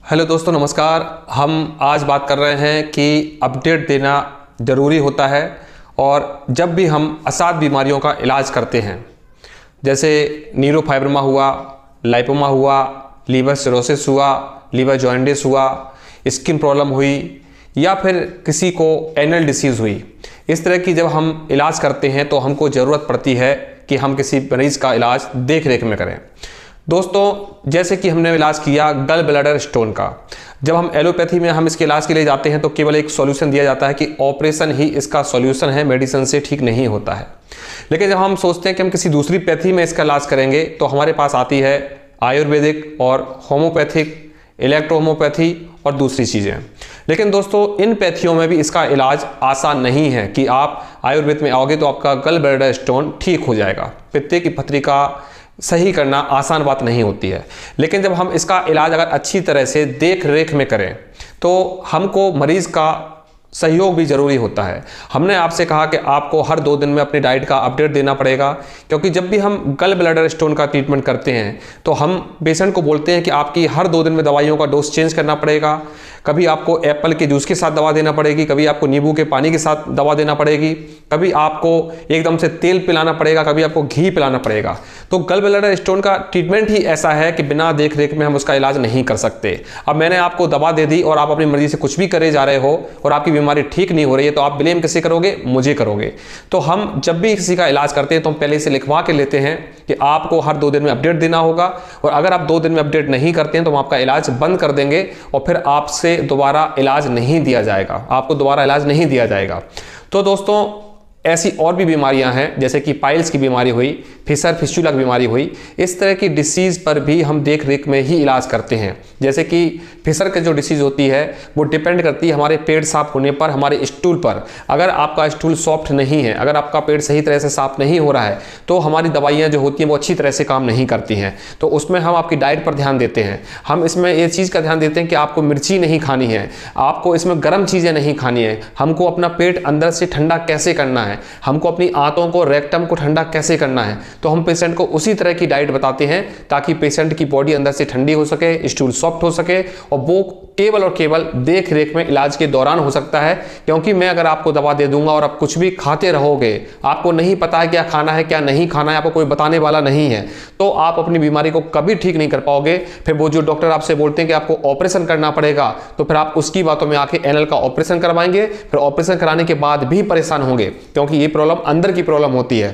Hello दोस्तों, नमस्कार। हम आज बात कर रहे हैं कि अपडेट देना ज़रूरी होता है। और जब भी हम असाध बीमारियों का इलाज करते हैं, जैसे न्यूरोफाइब्रोमा हुआ, लाइपोमा हुआ, लीवर सिरोसिस हुआ, लीवर जॉन्डिस हुआ, स्किन प्रॉब्लम हुई या फिर किसी को एनल डिसीज़ हुई, इस तरह की जब हम इलाज करते हैं तो हमको ज़रूरत पड़ती है कि हम किसी मरीज़ का इलाज देख रेख में करें। दोस्तों, जैसे कि हमने इलाज किया गल ब्लैडर स्टोन का, जब हम एलोपैथी में हम इसके इलाज के लिए जाते हैं तो केवल एक सॉल्यूशन दिया जाता है कि ऑपरेशन ही इसका सॉल्यूशन है, मेडिसिन से ठीक नहीं होता है। लेकिन जब हम सोचते हैं कि हम किसी दूसरी पैथी में इसका इलाज करेंगे तो हमारे पास आती है आयुर्वेदिक और होम्योपैथिक, इलेक्ट्रोहोम्योपैथी और दूसरी चीज़ें। लेकिन दोस्तों, इन पैथियों में भी इसका इलाज आसान नहीं है कि आप आयुर्वेद में आओगे तो आपका गल ब्लैडर स्टोन ठीक हो जाएगा। पित्ते की पथरी का सही करना आसान बात नहीं होती है। लेकिन जब हम इसका इलाज अगर अच्छी तरह से देख रेख में करें तो हमको मरीज़ का सहयोग भी ज़रूरी होता है। हमने आपसे कहा कि आपको हर 2 दिन में अपनी डाइट का अपडेट देना पड़ेगा, क्योंकि जब भी हम गल ब्लैडर स्टोन का ट्रीटमेंट करते हैं तो हम पेशेंट को बोलते हैं कि आपकी हर 2 दिन में दवाइयों का डोज चेंज करना पड़ेगा। कभी आपको एप्पल के जूस के साथ दवा देना पड़ेगी, कभी आपको नींबू के पानी के साथ दवा देना पड़ेगी, कभी आपको एकदम से तेल पिलाना पड़ेगा, कभी आपको घी पिलाना पड़ेगा। तो गल ब्लैडर स्टोन का ट्रीटमेंट ही ऐसा है कि बिना देख रेख में हम उसका इलाज नहीं कर सकते। अब मैंने आपको दवा दे दी और आप अपनी मर्जी से कुछ भी करे जा रहे हो और आपकी बीमारी ठीक नहीं हो रही है, तो आप ब्लेम किसे करोगे? मुझे करोगे। तो हम जब भी किसी का इलाज करते हैं तो हम पहले से लिखवा के लेते हैं कि आपको हर 2 दिन में अपडेट देना होगा, और अगर आप 2 दिन में अपडेट नहीं करते हैं तो हम आपका इलाज बंद कर देंगे और फिर आपसे दोबारा इलाज नहीं दिया जाएगा, आपको दोबारा इलाज नहीं दिया जाएगा। तो दोस्तों, ऐसी और भी बीमारियां हैं, जैसे कि पाइल्स की बीमारी हुई, फिशर फिस्टुला की बीमारी हुई, इस तरह की डिसीज़ पर भी हम देख रेख में ही इलाज करते हैं। जैसे कि फिशर की जो डिसीज़ होती है वो डिपेंड करती है हमारे पेट साफ होने पर, हमारे स्टूल पर। अगर आपका स्टूल सॉफ्ट नहीं है, अगर आपका पेट सही तरह से साफ नहीं हो रहा है, तो हमारी दवाइयाँ जो होती हैं वो अच्छी तरह से काम नहीं करती हैं। तो उसमें हम आपकी डाइट पर ध्यान देते हैं। हम इसमें ये चीज़ का ध्यान देते हैं कि आपको मिर्ची नहीं खानी है, आपको इसमें गर्म चीज़ें नहीं खानी है, हमको अपना पेट अंदर से ठंडा कैसे करना है, हमको अपनी आंतों को, रेक्टम को ठंडा कैसे करना है। तो हम पेशेंट को उसी तरह की डाइट बताते हैं ताकि पेशेंट की बॉडी अंदर से ठंडी हो सके, स्टूल सॉफ्ट हो सके, और वो केवल और केवल देख रेख में इलाज के दौरान हो सकता है। क्योंकि मैं अगर आपको दवा दे दूंगा और आप कुछ भी खाते रहोगे, आपको नहीं पता है क्या खाना है क्या नहीं खाना है, आपको कोई बताने वाला नहीं है, तो आप अपनी बीमारी को कभी ठीक नहीं कर पाओगे। फिर वो जो डॉक्टर आपसे बोलते हैं कि आपको ऑपरेशन करना पड़ेगा, तो फिर आप उसकी बातों में आके एनल का ऑपरेशन करवाएंगे, फिर ऑपरेशन कराने के बाद भी परेशान होंगे, क्योंकि ये प्रॉब्लम अंदर की प्रॉब्लम होती है।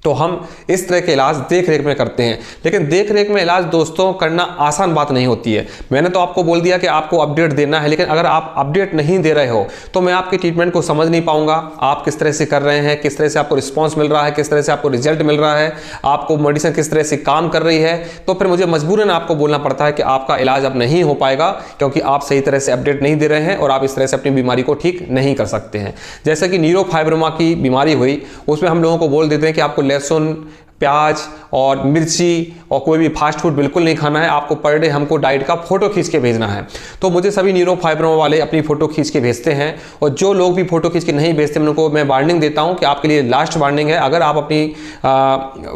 तो हम इस तरह के इलाज देख रेख में करते हैं। लेकिन देख रेख में इलाज दोस्तों करना आसान बात नहीं होती है। मैंने तो आपको बोल दिया कि आपको अपडेट देना है, लेकिन अगर आप अपडेट नहीं दे रहे हो तो मैं आपके ट्रीटमेंट को समझ नहीं पाऊंगा। आप किस तरह से कर रहे हैं, किस तरह से आपको रिस्पॉन्स मिल रहा है, किस तरह से आपको रिजल्ट मिल रहा है, आपको मेडिसिन किस तरह से काम कर रही है, तो फिर मुझे मजबूरन आपको बोलना पड़ता है कि आपका इलाज अब नहीं हो पाएगा, क्योंकि आप सही तरह से अपडेट नहीं दे रहे हैं और आप इस तरह से अपनी बीमारी को ठीक नहीं कर सकते हैं। जैसे कि न्यूरोफाइब्रोमा की बीमारी हुई, उसमें हम लोगों को बोल देते हैं कि आपको लहसुन, प्याज और मिर्ची और कोई भी फास्ट फूड बिल्कुल नहीं खाना है, आपको पर डे हमको डाइट का फोटो खींच के भेजना है। तो मुझे सभी न्यूरोफाइब्रोमा वाले अपनी फोटो खींच के भेजते हैं, और जो लोग भी फोटो खींच के नहीं भेजते उनको मैं वार्निंग देता हूं कि आपके लिए लास्ट वार्निंग है। अगर आप अपनी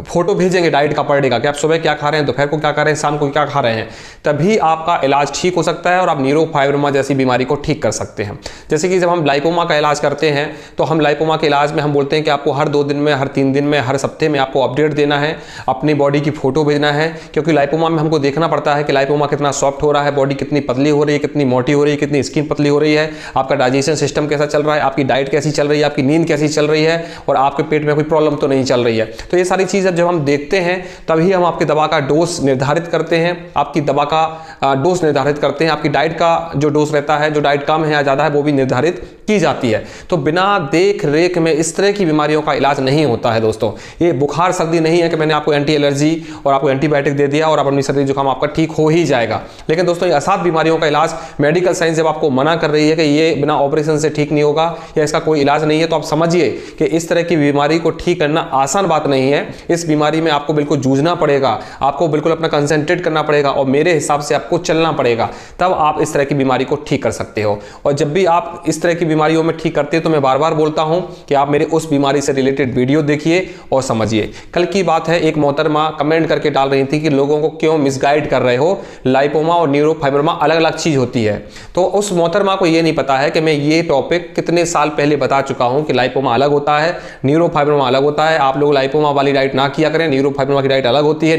फोटो भेजेंगे डाइट का पर डे का, कि आप सुबह क्या खा रहे हैं, दोपहर को क्या खा रहे हैं, शाम को क्या खा रहे हैं, तभी आपका इलाज ठीक हो सकता है और आप न्यूरोफाइब्रोमा जैसी बीमारी को ठीक कर सकते हैं। जैसे कि जब हम लाइपोमा का इलाज करते हैं तो हम लाइपोमा के इलाज में हम बोलते हैं कि आपको हर 2 दिन में, हर 3 दिन में, हर सप्ताह में आपको अपडेट देना है, अपनी बॉडी की फोटो भेजना है। क्योंकि लाइपोमा में हमको देखना पड़ता है कि लाइपोमा कितना सॉफ्ट हो रहा है, बॉडी कितनी पतली हो रही है, कितनी मोटी हो रही है, कितनी स्किन पतली हो रही है, आपका डाइजेशन सिस्टम कैसा चल रहा है, आपकी डाइट कैसी चल रही है, आपकी नींद कैसी चल रही है, और आपके पेट में कोई प्रॉब्लम तो नहीं चल रही है। तो ये सारी चीज़ जब हम देखते हैं तभी हम आपकी दवा का डोज निर्धारित करते हैं, आपकी दवा का डोज निर्धारित करते हैं, आपकी डाइट का जो डोज रहता है, जो डाइट कम है या ज़्यादा है, वो भी निर्धारित की जाती है। तो बिना देख रेख में इस तरह की बीमारियों का इलाज नहीं होता है दोस्तों। ये बुखार सर्दी नहीं है कि मैंने आपको एंटी एलर्जी और आपको एंटीबायोटिक दे दिया और आप अपनी सर्दी जुकाम आपका ठीक हो ही जाएगा। लेकिन दोस्तों, ये असाध बीमारियों का इलाज मेडिकल साइंस जब आपको मना कर रही है कि ये बिना ऑपरेशन से ठीक नहीं होगा या इसका कोई इलाज नहीं है, तो आप समझिए कि इस तरह की बीमारी को ठीक करना आसान बात नहीं है। इस बीमारी में आपको बिल्कुल जूझना पड़ेगा, आपको बिल्कुल अपना कंसंट्रेट करना पड़ेगा और मेरे हिसाब से आपको चलना पड़ेगा, तब आप इस तरह की बीमारी को ठीक कर सकते हो। और जब भी आप इस तरह की बीमारियों में ठीक करते हैं तो मैं बार बार बोलता हूं कि आप मेरे उस बीमारी से रिलेटेड वीडियो देखिए और समझिए। कल कल की बात है, एक मोहतरमा कमेंट करके डाल रही थी कि लोगों को क्यों मिसगाइड कर रहे हो, लाइपोमा और न्यूरोफाइब्रोमा अलग अलग चीज होती है। तो उस मोहतरमा को ये नहीं पता है कि मैं ये टॉपिक कितने साल पहले बता चुका हूं कि लाइपोमा अलग होता है, न्यूरोफाइब्रोमा अलग होता है। आप लोग लाइपोमा वाली डाइट ना किया करें, न्यूरोफाइब्रोमा की डाइट अलग होती है,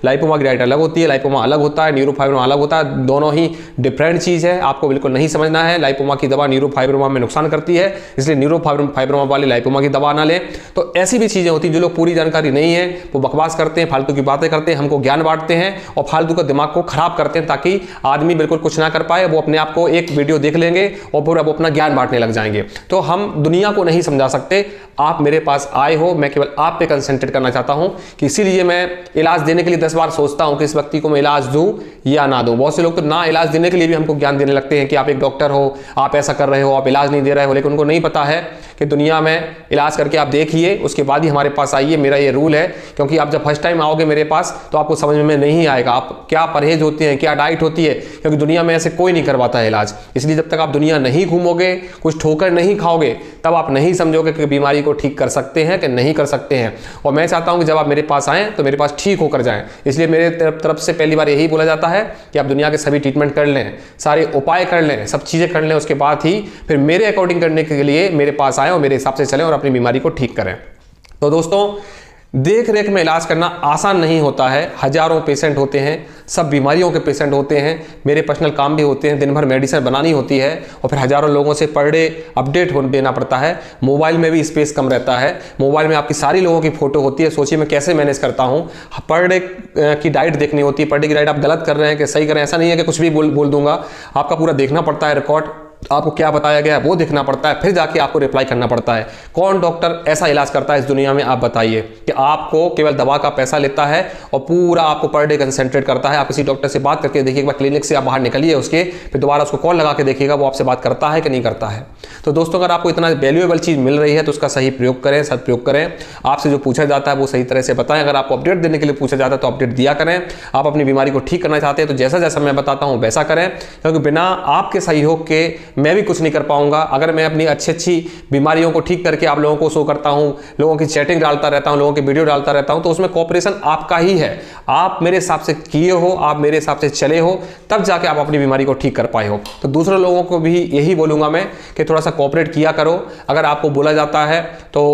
लाइपोमा की डाइट अलग होती है, लाइपोमा अलग होता है, न्यूरोफाइब्रोमा अलग होता है, दोनों ही डिफरेंट चीज है। आपको बिल्कुल नहीं समझना है। लाइपोमा की दवा न्यूरोफाइब्रोमा में नुकसान करती है, इसलिए न्यूरोफाइब्रोमा वाली लाइपोमा की दवा ना लें। तो ऐसी भी चीजें होती हैं, जो लोग पूरी जानकारी नहीं है वो बकवास करते हैं, फालतू की बातें करते हैं, हमको ज्ञान बांटते हैं और फालतू का दिमाग को खराब करते हैं, ताकि आदमी बिल्कुल कुछ ना कर पाए। वो अपने आप को एक वीडियो देख लेंगे और फिर अब अपना ज्ञान बांटने लग जाएंगे। तो हम दुनिया को नहीं समझा सकते। आप मेरे पास आए हो, मैं केवल आप पे कंसंट्रेट करना चाहता हूं कि इसीलिए मैं इलाज देने के लिए 10 बार सोचता हूं कि इस व्यक्ति को मैं इलाज दूं या ना दूं। बहुत से लोग तो ना इलाज देने के लिए भी हमको ज्ञान देने लगते हैं कि आप एक डॉक्टर हो, आप ऐसा कर रहे हो, आप इलाज नहीं दे रहे हो, लेकिन उनको नहीं पता है कि दुनिया में इलाज करके आप देखिए, उसके बाद ही हमारे पास आइए। मेरा ये रूल है, क्योंकि आप जब फर्स्ट टाइम आओगे मेरे पास तो आपको समझ में नहीं आएगा आप क्या परहेज होते हैं, क्या डाइट होती है, क्योंकि दुनिया में ऐसे कोई नहीं करवाता है इलाज। इसलिए जब तक आप दुनिया नहीं घूमोगे, कुछ ठोकर नहीं खाओगे, तब आप नहीं समझोगे कि बीमारी को ठीक कर सकते हैं कि नहीं कर सकते हैं। और मैं चाहता हूं कि जब आप मेरे पास आएँ तो मेरे पास ठीक होकर जाएं। इसलिए मेरे तरफ से पहली बार यही बोला जाता है कि आप दुनिया के सभी ट्रीटमेंट कर लें, सारे उपाय कर लें, सब चीज़ें कर लें, उसके बाद ही फिर मेरे अकॉर्डिंग करने के लिए मेरे पास आएँ और मेरे हिसाब से चलें और अपनी बीमारी को ठीक करें। तो दोस्तों, देख रेख में इलाज करना आसान नहीं होता है। हजारों पेशेंट होते हैं, सब बीमारियों के पेशेंट होते हैं, मेरे पर्सनल काम भी होते हैं, दिन भर मेडिसिन बनानी होती है और फिर हजारों लोगों से पर डे अपडेट देना पड़ता है। मोबाइल में भी स्पेस कम रहता है, मोबाइल में आपकी सारी लोगों की फोटो होती है। सोचिए मैं कैसे मैनेज करता हूँ। पर डे की डाइट देखनी होती है, पर डे की डाइट आप गलत कर रहे हैं कि सही कर रहे हैं, ऐसा नहीं है कि कुछ भी बोल दूंगा। आपका पूरा देखना पड़ता है, रिकॉर्ड आपको क्या बताया गया है वो देखना पड़ता है, फिर जाके आपको रिप्लाई करना पड़ता है। कौन डॉक्टर ऐसा इलाज करता है इस दुनिया में, आप बताइए, कि आपको केवल दवा का पैसा लेता है और पूरा आपको पर डे कंसंट्रेट करता है। आप किसी डॉक्टर से बात करके देखिए, एक बार क्लिनिक से आप बाहर निकलिए, उसके फिर दोबारा उसको कॉल लगा के देखिएगा वो आपसे बात करता है कि नहीं करता है। तो दोस्तों, अगर आपको इतना वैल्यूएबल चीज मिल रही है तो उसका सही प्रयोग करें, सदप्रयोग करें। आपसे जो पूछा जाता है वो सही तरह से बताएं। अगर आपको अपडेट देने के लिए पूछा जाता है तो अपडेट दिया करें। आप अपनी बीमारी को ठीक करना चाहते हैं तो जैसा जैसा मैं बताता हूं वैसा करें, क्योंकि बिना आपके सहयोग के मैं भी कुछ नहीं कर पाऊंगा। अगर मैं अपनी अच्छी बीमारियों को ठीक करके आप लोगों को शो करता हूं, लोगों की चैटिंग डालता रहता हूं, लोगों की वीडियो डालता रहता हूं, तो उसमें कोऑपरेशन आपका ही है। आप मेरे हिसाब से किए हो, आप मेरे हिसाब से चले हो, तब जाके आप अपनी बीमारी को ठीक कर पाए हो। तो दूसरे लोगों को भी यही बोलूंगा मैं कि थोड़ा सा कोऑपरेट किया करो। अगर आपको बोला जाता है तो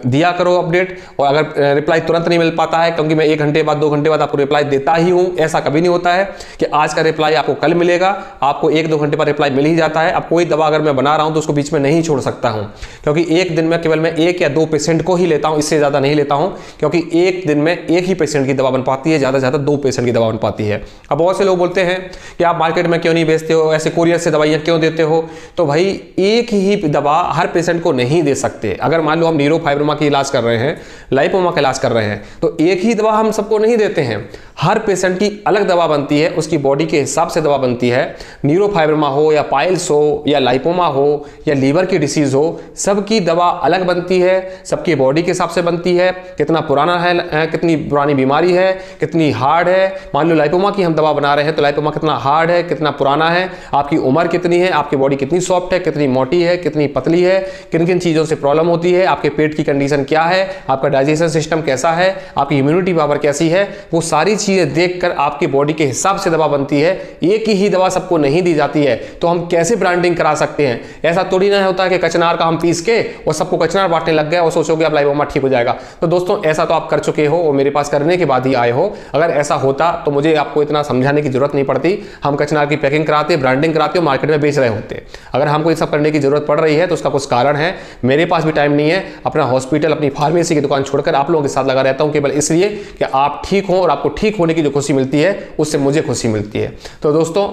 दिया करो अपडेट, और अगर रिप्लाई तुरंत नहीं मिल पाता है, क्योंकि मैं 1 घंटे बाद 2 घंटे बाद आपको रिप्लाई देता ही हूं, ऐसा कभी नहीं होता है कि आज का रिप्लाई आपको कल मिलेगा। आपको 1-2 घंटे बाद रिप्लाई मिल ही जाता है। अब कोई दवा अगर मैं बना रहा हूं तो उसको बीच में नहीं छोड़ सकता हूं, क्योंकि एक दिन में केवल मैं 1 या 2 पेशेंट को ही लेता हूं, इससे ज्यादा नहीं लेता हूं, क्योंकि एक दिन में एक ही पेशेंट की दवा बन पाती है, ज्यादा से ज्यादा 2 पेशेंट की दवा बन पाती है। अब बहुत से लोग बोलते हैं कि आप मार्केट में क्यों नहीं बेचते हो, ऐसे कोरियर से दवाइयां क्यों देते हो। तो भाई, एक ही दवा हर पेशेंट को नहीं दे सकते। अगर मान लो हम न्यूरोफाइब्रोमा की इलाज कर रहे हैं, लाइपोमा का इलाज कर रहे हैं, तो एक ही दवा हम सबको नहीं देते हैं। हर पेशेंट की अलग दवा बनती है, उसकी बॉडी के हिसाब से दवा बनती है। न्यूरोफाइब्रोमा हो या पाइल्स हो या लाइपोमा हो या लीवर की डिसीज हो, सबकी दवा अलग बनती है, सबकी बॉडी के हिसाब से बनती है। कितना पुराना है, कितनी पुरानी बीमारी है, कितनी हार्ड है। मान लो लाइपोमा की हम दवा बना रहे हैं तो लाइपोमा कितना हार्ड है, कितना पुराना है, आपकी उम्र कितनी है, आपकी बॉडी कितनी सॉफ्ट है, कितनी मोटी है, कितनी पतली है, किन किन चीज़ों से प्रॉब्लम होती है, आपके पेट की कंडीशन क्या है, आपका डाइजेशन सिस्टम कैसा है, आपकी इम्यूनिटी पावर कैसी है, वो सारी चीज़ें देखकर आपकी बॉडी के हिसाब से दवा बनती है। एक ही दवा सबको नहीं दी जाती है। तो हम कैसे ब्रांडिंग करा सकते हैं? ऐसा थोड़ी ना होता है कि कचनार का हम पीस के और सबको कचनार बांटने लग गए और सोचोगे अब लाइपोमा ठीक हो जाएगा। तो दोस्तों, ऐसा तो आप कर चुके हो और मेरे पास करने के बाद ही आए हो। अगर ऐसा होता तो मुझे आपको इतना समझाने की जरूरत नहीं पड़ती। हम कचनार की पैकिंग कराते, ब्रांडिंग कराते और मार्केट में बेच रहे होते। अगर हमको ये सब करने की जरूरत पड़ रही है तो उसका कुछ कारण है। मेरे पास भी टाइम नहीं है। अपना हॉस्पिटल, अपनी फार्मेसी की दुकान छोड़कर आप लोगों के साथ लगा रहता हूं, केवल इसलिए कि आप ठीक हो, और आपको ठीक होने की जो खुशी मिलती है उससे मुझे खुशी मिलती है। तो दोस्तों,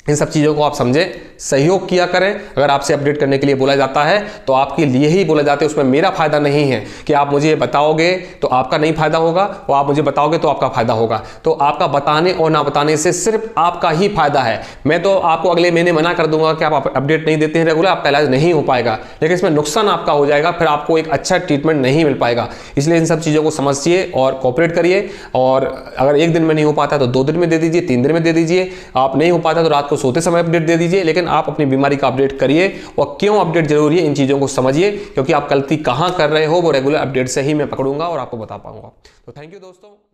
इन सब चीज़ों को आप समझें, सहयोग किया करें। अगर आपसे अपडेट करने के लिए बोला जाता है तो आपके लिए ही बोला जाता है, उसमें मेरा फायदा नहीं है कि आप मुझे बताओगे तो आपका नहीं फायदा होगा और आप मुझे बताओगे तो आपका फायदा होगा। तो आपका बताने और ना बताने से सिर्फ आपका ही फायदा है। मैं तो आपको अगले महीने मना कर दूंगा कि आप अपडेट नहीं देते हैं रेगुलर, आपका इलाज नहीं हो पाएगा, लेकिन इसमें नुकसान आपका हो जाएगा, फिर आपको एक अच्छा ट्रीटमेंट नहीं मिल पाएगा। इसलिए इन सब चीज़ों को समझिए और कोऑपरेट करिए। और अगर एक दिन में नहीं हो पाता तो 2 दिन में दे दीजिए, 3 दिन में दे दीजिए। आप नहीं हो पाता तो रात को सोते समय अपडेट दे दीजिए, लेकिन आप अपनी बीमारी का अपडेट करिए। और क्यों अपडेट जरूरी है, इन चीज़ों को समझिए, क्योंकि आप गलती कहाँ कर रहे हो वो रेगुलर अपडेट से ही मैं पकड़ूंगा और आपको बता पाऊंगा। तो थैंक यू दोस्तों।